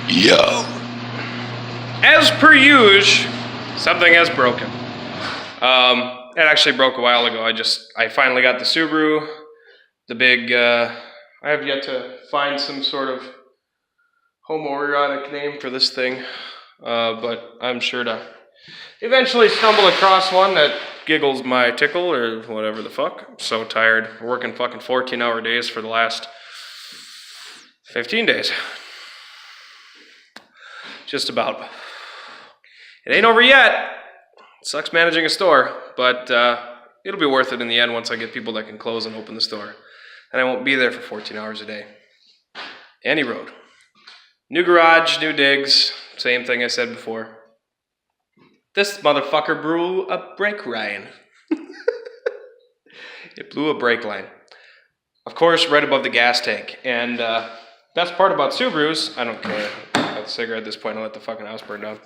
Yo. As per usual, something has broken. It actually broke a while ago. I finally got the Subaru. The big, I have yet to find some sort of homoerotic name for this thing. But I'm sure to eventually stumble across one that giggles my tickle or whatever the fuck. I'm so tired. We're working fucking 14-hour days for the last 15 days. Just about. It ain't over yet. It sucks managing a store, but it'll be worth it in the end once I get people that can close and open the store. And I won't be there for 14 hours a day. Any road. New garage, new digs, same thing I said before. This motherfucker blew a brake line. It blew a brake line. Of course, right above the gas tank. And best part about Subarus, I don't care. I'll have a cigarette at this point, I'll let the fucking house burn down.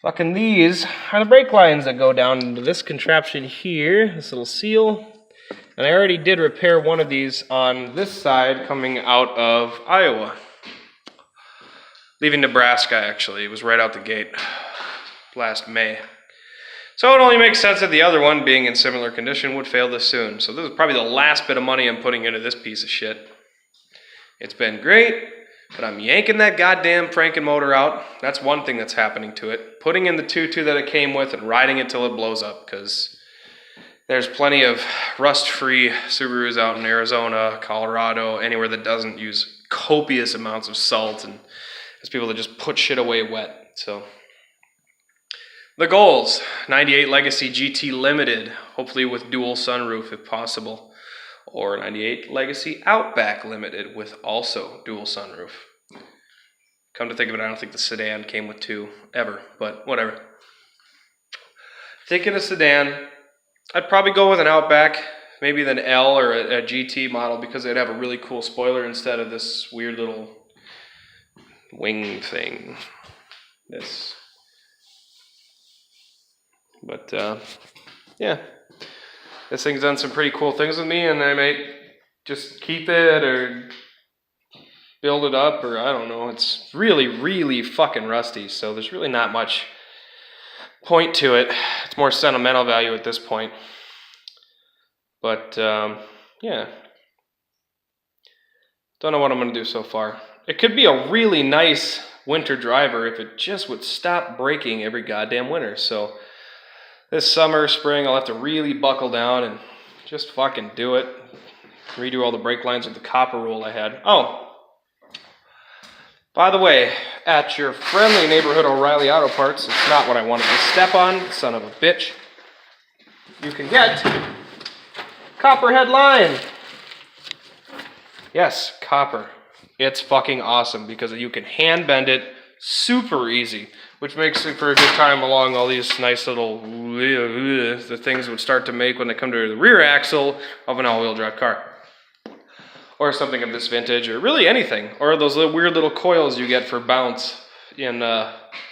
Fucking these are the brake lines that go down into this contraption here, this little seal. And I already did repair one of these on this side coming out of Iowa. Leaving Nebraska, actually. It was right out the gate last May. So it only makes sense that the other one, being in similar condition, would fail this soon. So this is probably the last bit of money I'm putting into this piece of shit. It's been great, but I'm yanking that goddamn Franken motor out. That's one thing that's happening to it. Putting in the 2.2 that it came with and riding it till it blows up, because there's plenty of rust-free Subarus out in Arizona, Colorado, anywhere that doesn't use copious amounts of salt, and there's people that just put shit away wet. So the goals: 98 Legacy GT Limited, hopefully with dual sunroof if possible, or 98 Legacy Outback Limited with also dual sunroof. Come to think of it, I don't think the sedan came with two ever, but whatever. Thinking a sedan, I'd probably go with an Outback, maybe an L or a GT model, because they'd have a really cool spoiler instead of this weird little wing thing. This. But, yeah. This thing's done some pretty cool things with me, and I might just keep it or build it up, or I don't know. It's really, really fucking rusty, so there's really not much point to it. It's more sentimental value at this point. But, yeah. Don't know what I'm going to do so far. It could be a really nice winter driver if it just would stop breaking every goddamn winter. So this summer, spring, I'll have to really buckle down and just fucking do it. Redo all the brake lines with the copper roll I had. Oh, by the way, at your friendly neighborhood O'Reilly Auto Parts, it's not what I wanted to step on, son of a bitch. You can get copperhead line. Yes, copper. It's fucking awesome because you can hand bend it super easy, which makes it for a good time along all these nice little the things would start to make when they come to the rear axle of an all-wheel drive car. Or something of this vintage, or really anything. Or those little weird little coils you get for bounce in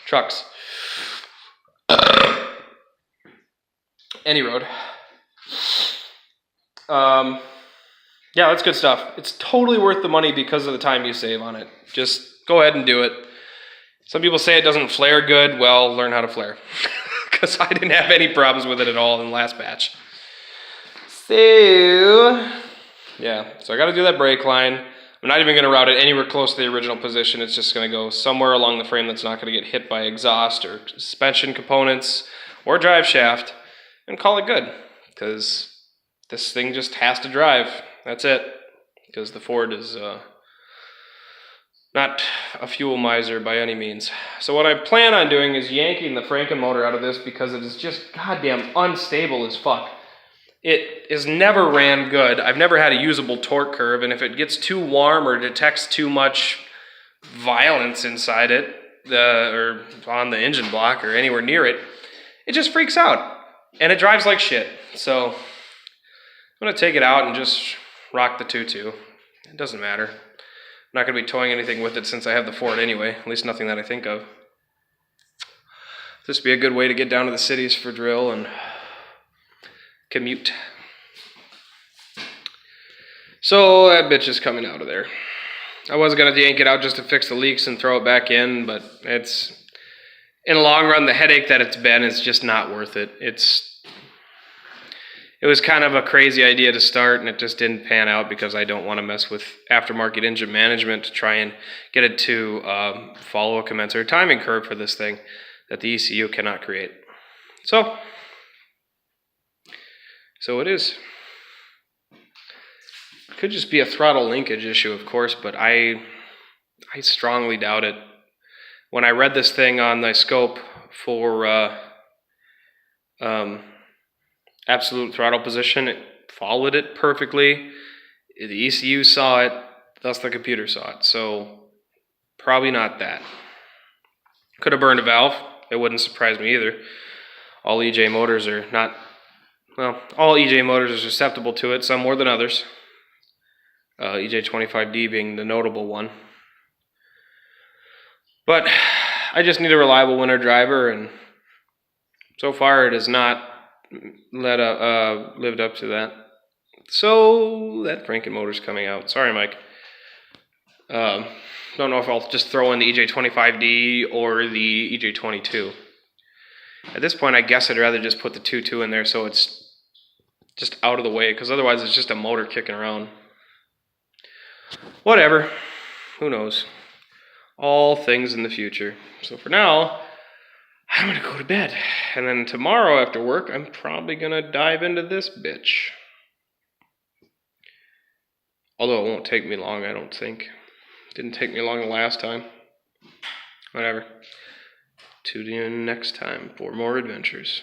trucks. Any road. Yeah, that's good stuff. It's totally worth the money because of the time you save on it. Just go ahead and do it. Some people say it doesn't flare good. Well, learn how to flare. Because I didn't have any problems with it at all in the last batch. So, yeah. So I got to do that brake line. I'm not even going to route it anywhere close to the original position. It's just going to go somewhere along the frame that's not going to get hit by exhaust or suspension components or drive shaft, and call it good. Because this thing just has to drive. That's it. Because the Ford is not a fuel miser by any means. So what I plan on doing is yanking the Franken motor out of this because it is just goddamn unstable as fuck. It is never ran good. I've never had a usable torque curve, and if it gets too warm or detects too much violence inside it, or on the engine block or anywhere near it, it just freaks out. And it drives like shit. So I'm going to take it out and just rock the 2.2. It doesn't matter. I'm not going to be towing anything with it since I have the Ford anyway. At least nothing that I think of. This would be a good way to get down to the cities for drill and commute. So that bitch is coming out of there. I was going to yank it out just to fix the leaks and throw it back in, but it's, in the long run, the headache that it's been is just not worth it. It was kind of a crazy idea to start, and it just didn't pan out because I don't want to mess with aftermarket engine management to try and get it to follow a commensurate timing curve for this thing that the ECU cannot create. So it is. Could just be a throttle linkage issue, of course, but I strongly doubt it. When I read this thing on the scope for absolute throttle position, it followed it perfectly. The ECU saw it, thus the computer saw it. So probably not that. Could have burned a valve. It wouldn't surprise me either. All EJ motors are not, well, all EJ motors are susceptible to it, some more than others. EJ25D being the notable one. But I just need a reliable winter driver, and so far it has not lived up to that. So that Franken motor's coming out. Sorry, Mike. Don't know if I'll just throw in the EJ25D or the EJ22. At this point, I guess I'd rather just put the 2.2 in there so it's just out of the way, because otherwise it's just a motor kicking around. Whatever. Who knows? All things in the future. So for now, I'm going to go to bed. And then tomorrow after work, I'm probably going to dive into this bitch. Although it won't take me long, I don't think. Didn't take me long the last time. Whatever. Tune in next time for more adventures.